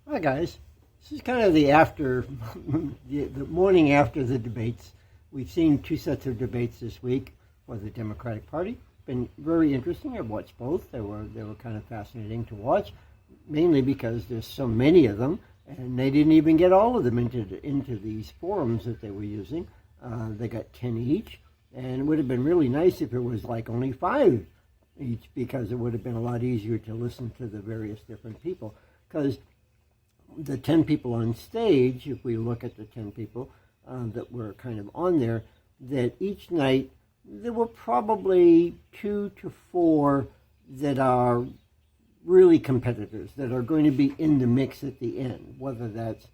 Hi guys, this is kind of the after, the morning after the debates. We've seen two sets of debates this week for the Democratic Party. Been very interesting. I've watched both. They were kind of fascinating to watch, mainly because there's so many of them, and they didn't even get all of them into these forums that they were using. They got 10 each, and it would have been really nice if it was like only 5 each, because it would have been a lot easier to listen to the various different people. Because the 10 people on stage, if we look at the 10 people that were kind of on there, that each night there were probably 2 to 4 that are really competitors, that are going to be in the mix at the end, whether that's,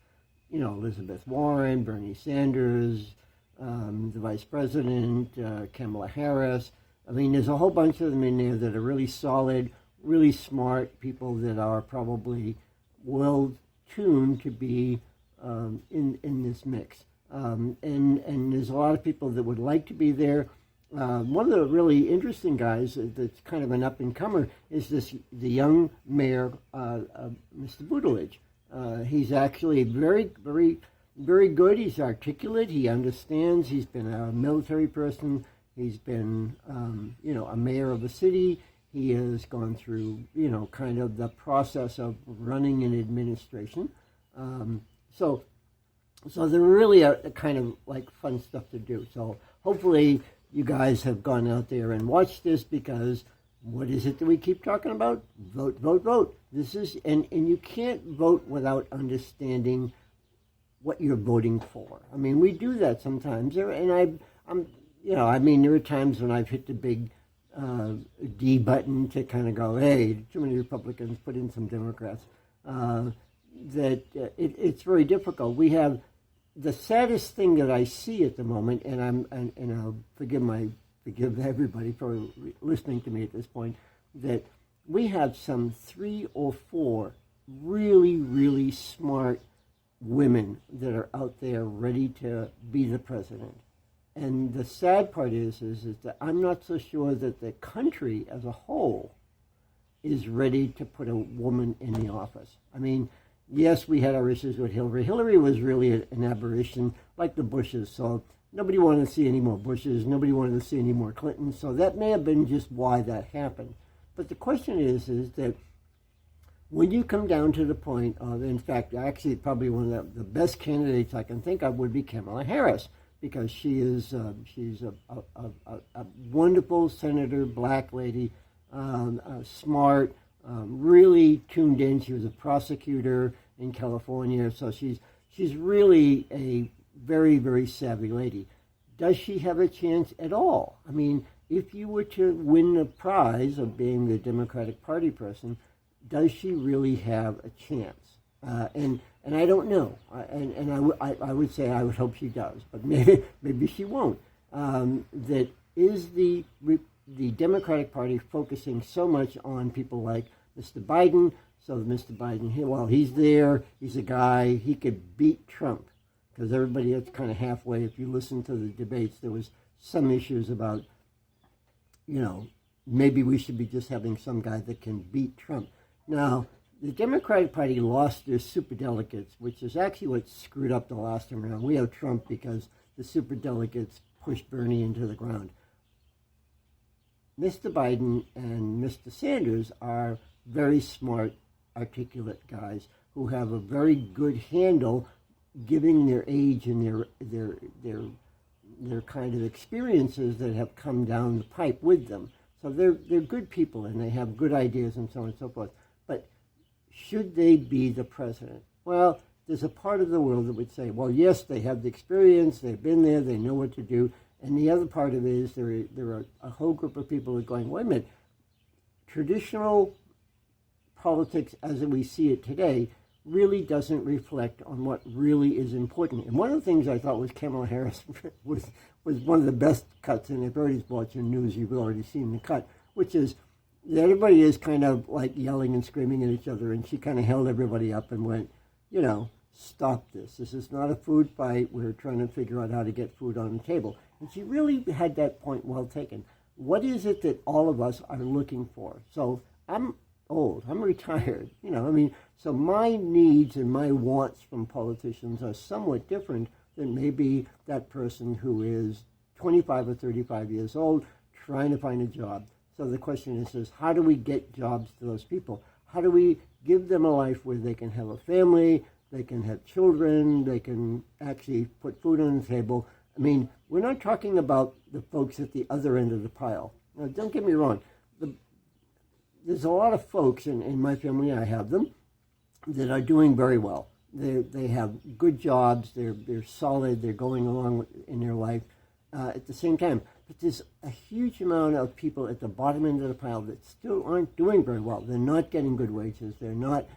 Elizabeth Warren, Bernie Sanders, the vice president, Kamala Harris. I mean, there's a whole bunch of them in there that are really solid, really smart people that are probably well tuned to be in this mix. And there's a lot of people that would like to be there. One of the really interesting guys that's kind of an up-and-comer is the young mayor, Mr. Buttigieg. He's actually very, very, very good. He's articulate. He understands. He's been a military person. He's been, a mayor of a city. He has gone through, kind of the process of running an administration. So they're really a kind of like fun stuff to do. So hopefully you guys have gone out there and watched this, because what is it that we keep talking about? Vote, vote, vote. This is, and you can't vote without understanding what you're voting for. I mean, we do that sometimes, and there are times when I've hit the big D button to kind of go, hey, too many Republicans, put in some Democrats. It's very difficult. We have the saddest thing that I see at the moment, and I'll forgive everybody for listening to me at this point, that we have some 3 or 4 really, really smart women that are out there ready to be the president. And the sad part is that I'm not so sure that the country as a whole is ready to put a woman in the office. I mean, yes, we had our issues with Hillary. Hillary was really an aberration, like the Bushes. So nobody wanted to see any more Bushes. Nobody wanted to see any more Clintons. So that may have been just why that happened. But the question is that when you come down to the point of, in fact, actually probably one of the best candidates I can think of would be Kamala Harris, because she's a wonderful senator, black lady, smart, really tuned in. She was a prosecutor in California, so she's really a very, very savvy lady. Does she have a chance at all? I mean, if you were to win the prize of being the Democratic Party person, does she really have a chance? And I don't know, I would say I would hope she does, but maybe she won't. That is the Democratic Party focusing so much on people like Mr. Biden. So Mr. Biden, he's there, he's a guy, he could beat Trump, because everybody is kind of halfway. If you listen to the debates, there was some issues about, maybe we should be just having some guy that can beat Trump. Now, the Democratic Party lost their superdelegates, which is actually what screwed up the last time around. We have Trump because the superdelegates pushed Bernie into the ground. Mr. Biden and Mr. Sanders are very smart, articulate guys who have a very good handle, given their age and their kind of experiences that have come down the pipe with them. So they're good people, and they have good ideas and so on and so forth. But should they be the president? Well, there's a part of the world that would say, well, yes, they have the experience, they've been there, they know what to do. And the other part of it is there are a whole group of people that are going, wait a minute, traditional politics as we see it today really doesn't reflect on what really is important. And one of the things I thought was Kamala Harris was one of the best cuts, and if everybody's watching news, you've already seen the cut, which is everybody is kind of like yelling and screaming at each other, and she kind of held everybody up and went, stop this. This is not a food fight. We're trying to figure out how to get food on the table. And she really had that point well taken. What is it that all of us are looking for? So I'm old. I'm retired. So my needs and my wants from politicians are somewhat different than maybe that person who is 25 or 35 years old trying to find a job. So the question is how do we get jobs to those people? How do we give them a life where they can have a family, they can have children, they can actually put food on the table? We're not talking about the folks at the other end of the pile. Now, don't get me wrong. There's a lot of folks in my family, I have them, that are doing very well. They have good jobs, they're solid, they're going along in their life at the same time. But there's a huge amount of people at the bottom end of the pile that still aren't doing very well. They're not getting good wages. They're not,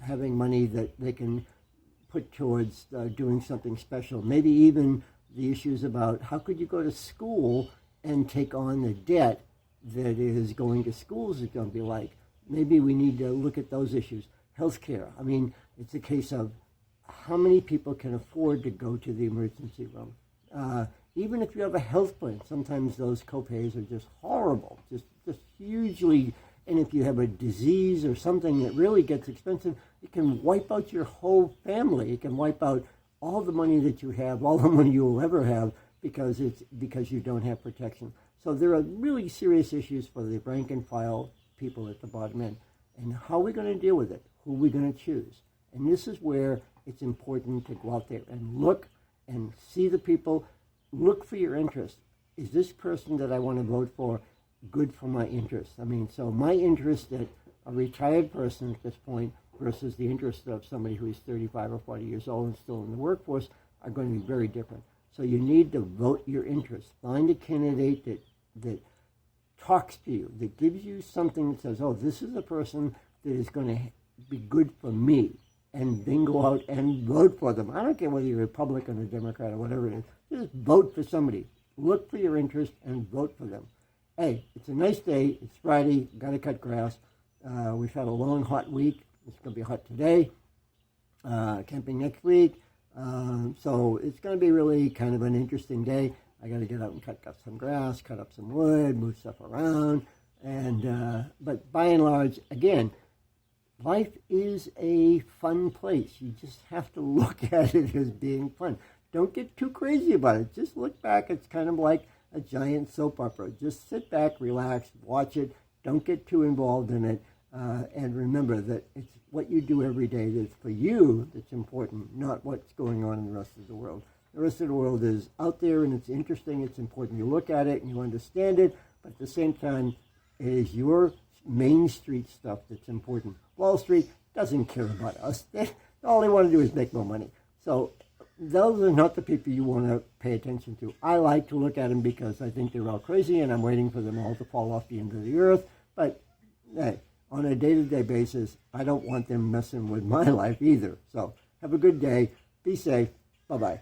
having money that they can put towards doing something special. Maybe even the issues about how could you go to school and take on the debt that is going to schools is going to be like. Maybe we need to look at those issues. Healthcare. It's a case of how many people can afford to go to the emergency room. Even if you have a health plan, sometimes those copays are just horrible, just hugely. And if you have a disease or something that really gets expensive, it can wipe out your whole family. It can wipe out all the money that you have, all the money you will ever have, because you don't have protection. So there are really serious issues for the rank and file people at the bottom end. And how are we going to deal with it? Who are we going to choose? And this is where it's important to go out there and look and see the people. Look for your interest. Is this person that I want to vote for good for my interest? So my interest at a retired person at this point versus the interest of somebody who is 35 or 40 years old and still in the workforce are going to be very different. So you need to vote your interest. Find a candidate that talks to you, that gives you something that says, oh, this is a person that is going to be good for me, and then go out and vote for them. I don't care whether you're a Republican or Democrat or whatever it is. Just vote for somebody. Look for your interest and vote for them. Hey, it's a nice day. It's Friday. Got to cut grass. We've had a long, hot week. It's going to be hot today. Camping next week. So it's going to be really kind of an interesting day. I got to get out and cut up some grass, cut up some wood, move stuff around. But by and large, again, life is a fun place. You just have to look at it as being fun. Don't get too crazy about it. Just look back. It's kind of like a giant soap opera. Just sit back, relax, watch it. Don't get too involved in it. And remember that it's what you do every day that's for you that's important, not what's going on in the rest of the world. The rest of the world is out there and it's interesting. It's important you look at it and you understand it. But at the same time, it is your Main Street stuff that's important. Wall Street doesn't care about us. All they want to do is make more money. So those are not the people you want to pay attention to. I like to look at them because I think they're all crazy and I'm waiting for them all to fall off the end of the earth. But hey, on a day-to-day basis, I don't want them messing with my life either. So have a good day. Be safe. Bye-bye.